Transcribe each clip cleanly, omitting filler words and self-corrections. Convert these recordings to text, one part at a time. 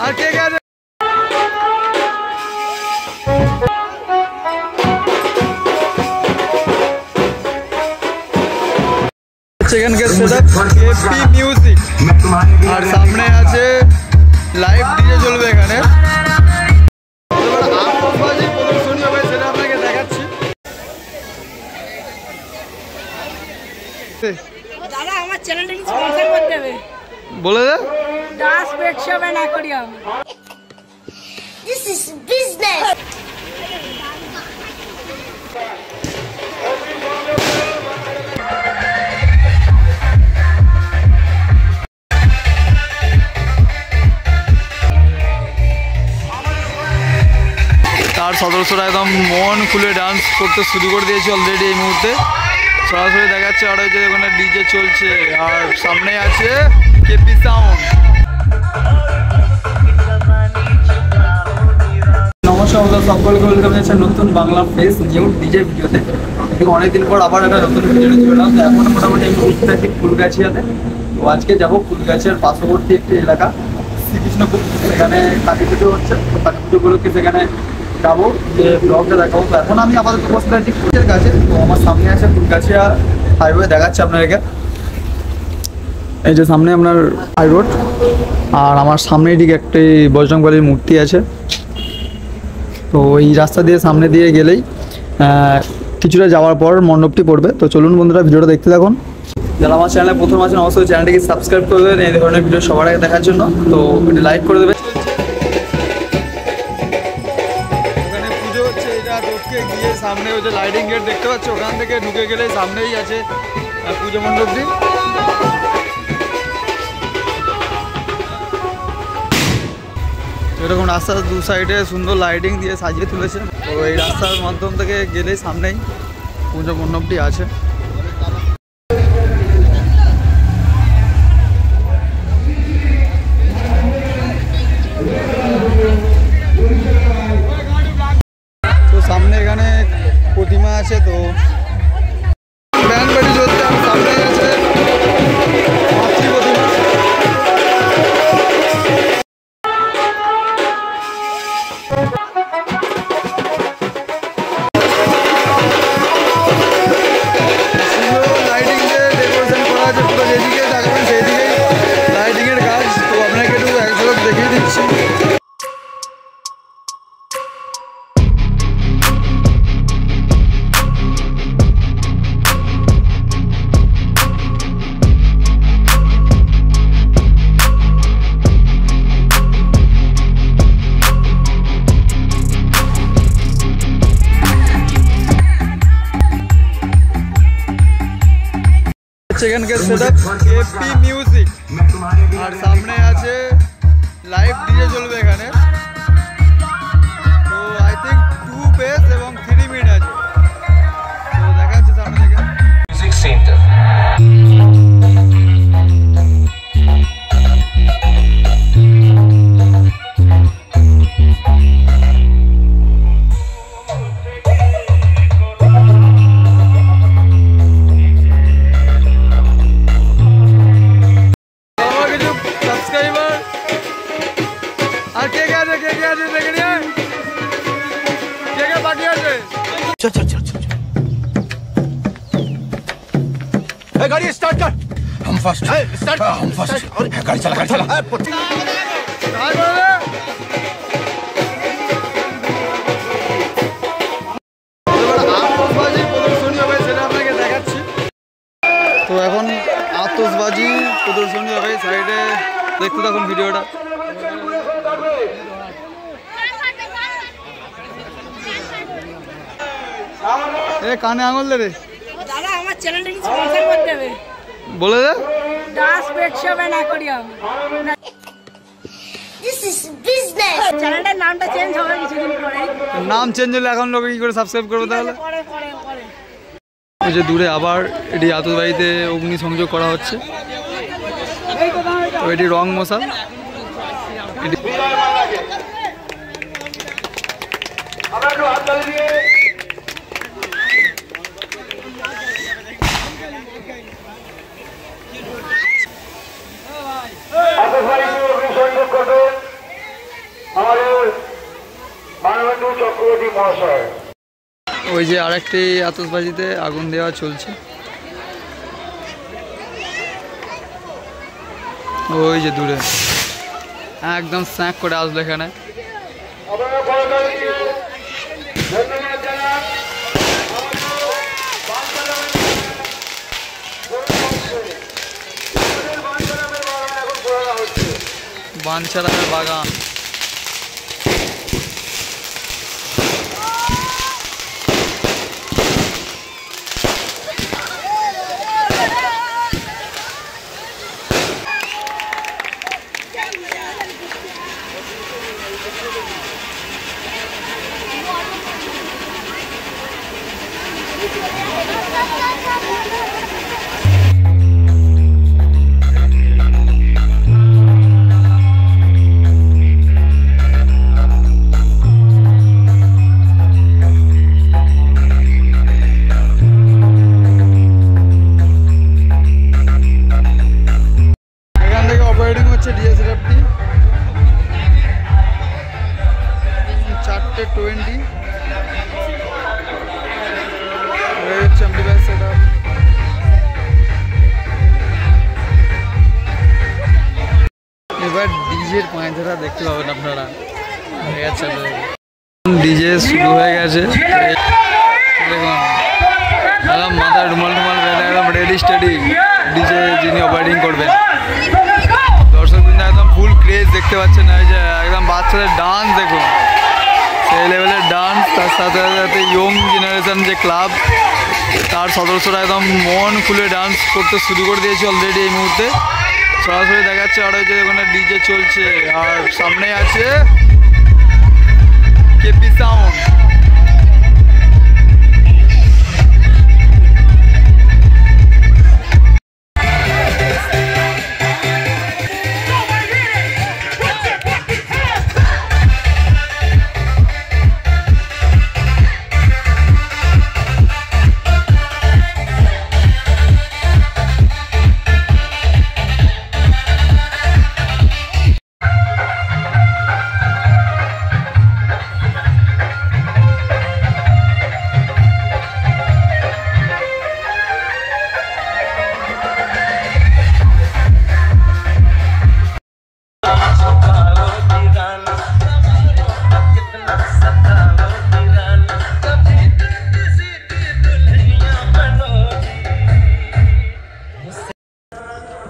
আর কে কে আছে সেখানকার setup AP music আর সামনে আছে লাইভ ডিজে চলবে এখানে। এবার আতশবাজি প্রদর্শনী হবে সেটা আপনাকে দেখাচ্ছি। দাদা আমার চ্যানেলটাকে স্পন্সর করতে হবে বলে দে। Das pet shop and aquarium. This is business. তার সদস্যরা একদম মন খুলে ডান্স করতে শুরু করে দিয়েছে অলরেডি এই মুহূর্তে। সরাসরি দেখাচ্ছে আর ওই যে ওখানে ডিজে চলছে আর সামনে আছে কেপি সাউন্ড। নমস্কার বন্ধুরা, সকলকে ওয়েলকাম জানাচ্ছি নতুন বাংলা ফেস নিউ ডিজে ভিডিওতে। অনেকদিন পর আবার একটা নতুন ভিডিও চললাম। তো এখন মোটামুটি আমি উঠতে আছি ফুলগাছিয়াতে। তো আজকে যাবো ফুলগাছিয়ার পার্শ্ববর্তী একটি এলাকা শ্রীকৃষ্ণপুর, সেখানে কালী পুজো হচ্ছে। তো কালী পুজো উপলক্ষে সেখানে যাবো, যে ব্লগটা দেখাবো। তো এখন আমি আপাতত বসে আছি পুজোর কাছে। তো আমার সামনে আছে ফুলগাছিয়া হাইওয়ে, দেখাচ্ছে আপনাদেরকে। এই যে সামনে আপনার হাই রোড, আর আমার সামনে দিকে একটি বজরংবলীর মূর্তি আছে। তো এই রাস্তা দিয়ে সামনে দিয়ে গেলেই কিছুটা যাওয়ার পর মণ্ডপটি পড়বে। তো চলুন বন্ধুরা, ভিডিওটা দেখতে থাকুন। যারা আমার চ্যানেলে প্রথম আছেন অবশ্যই চ্যানেলটিকে সাবস্ক্রাইব করে দেবেন এই ধরনের ভিডিও সবার আগে দেখার জন্য। তো এটি লাইক করে দেবেন। ওখানে পুজো হচ্ছে, এটা রোডকে গিয়ে সামনে ওই যে লাইটিং গেট দেখতে পাচ্ছ, ওখান থেকে ঢুকে গেলে সামনেই আছে পুজো মণ্ডপটি। এরকম রাস্তার দু সাইডে সুন্দর লাইটিং দিয়ে সাজিয়ে তুলেছে। তো এই রাস্তার মাধ্যম থেকে গেলেই সামনেই পুজো মণ্ডপটি আছে। তো সামনে এখানে প্রতিমা আছে, তো ব্যান্ড বাড়ি চলছে। আর সামনেই আছে মাতৃ প্রতিমা। সেখানকার সেটআপ এপি মিউজিক আর সামনে আছে লাইভ ডিজে চলবে এখানে। তো আই থিঙ্ক 2 বেস এবং 3 মিনিট আছে। তো দেখা যাচ্ছে সামনে থেকে মিউজিক সেন্টার। चल चल चल चल गाड़ी स्टार्ट कर। हम फर्स्ट स्टार्ट हम फर्स्ट गाड़ी चला गाड़ी चला। আতশবাজি প্রদর্শনী হবে সেটা আপনাকে দেখাচ্ছি। তো এখন আতশবাজি প্রদর্শনী হবে, সাইডে দেখতে থাকুন ভিডিওটা। এ কানে আঙুল দে রে। দাদা আমার চ্যানেলটাকে স্পন্সর করতে হবে বলে দে। Das pet shop and aquarium. This is business. চ্যানেলটার নামটা চেঞ্জ হবে কিছুদিন পরে। নাম চেঞ্জ হলে এখন লোকে কি করে সাবস্ক্রাইব করবে তাহলে? পরে পরে পরে। ওই যে দূরে আবার এটি আতশবাজিতে অগ্নি সংযোগ করা হচ্ছে। তো এটি রং মশাল। ওই যে আরেকটি আতশবাজিতে আগুন দেওয়া চলছে, ওই যে দূরে একদম স্ন্যাক করে আসলো এখানে। বাঞ্ছারামের বাগান, হচ্ছে ডিজে সেটআপটি 4:20 হচ্ছে অ্যাম্পলিফায়ার সেটআপ। এবার ডিজের পাঁচধারা দেখতে পাবেন আপনারা, হয়ে গেছে ডিজে শুরু হয়ে গেছে। দেখুন একদম মাথায় রুমাল টুমাল বেঁধে একদম রেডি স্টেডি ডিজে যিনি অপারেটিং করবেন। দর্শকবৃন্দ একদম ফুল ক্রেজ দেখতে পাচ্ছেন, এই যে একদম বাচ্চাদের ডান্স দেখুন, সেই লেভেলের ডান্স। তার সাথে সাথে ইয়ং জেনারেশন যে ক্লাব তার সদস্যরা একদম মন খুলে ডান্স করতে শুরু করে দিয়েছে অলরেডি এই মুহূর্তে। সরাসরি দেখা যাচ্ছে আর ওই যে ওখানে ডিজে চলছে, আর সামনে আছে কেপি সাউন্ড।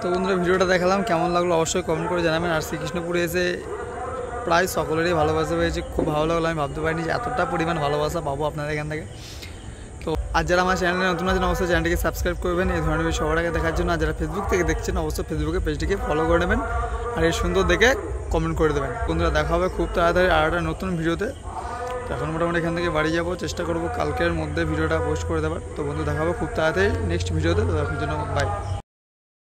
তো বন্ধুরা ভিডিওটা দেখালাম, কেমন লাগলো অবশ্যই কমেন্ট করে জানাবেন। আর শ্রীকৃষ্ণপুরে এসে প্রায় সকলেরই ভালোবাসা পেয়েছে, খুব ভালো লাগলো। আমি ভাবতে পারিনি যে এতটা পরিমাণ ভালোবাসা পাবো আপনাদের এখান থেকে। তো আর যারা আমার চ্যানেলে নতুন আছেন অবশ্যই চ্যানেলটিকে সাবস্ক্রাইব করবেন এই ধরনের সবার আগে দেখার জন্য। আর যারা ফেসবুক থেকে দেখছেন অবশ্যই ফেসবুকে পেজটিকে ফলো করে নেবেন আর এই সুন্দর দেখে কমেন্ট করে দেবেন। বন্ধুরা দেখা হবে খুব তাড়াতাড়ি আর একটা নতুন ভিডিওতে। তো এখন মোটামুটি এখান থেকে বাড়ি যাবো, চেষ্টা করবো কালকের মধ্যে ভিডিওটা পোস্ট করে দেওয়ার। তো বন্ধু দেখা হবে খুব তাড়াতাড়ি নেক্সট ভিডিওতে। তো এখন জন্য বাই।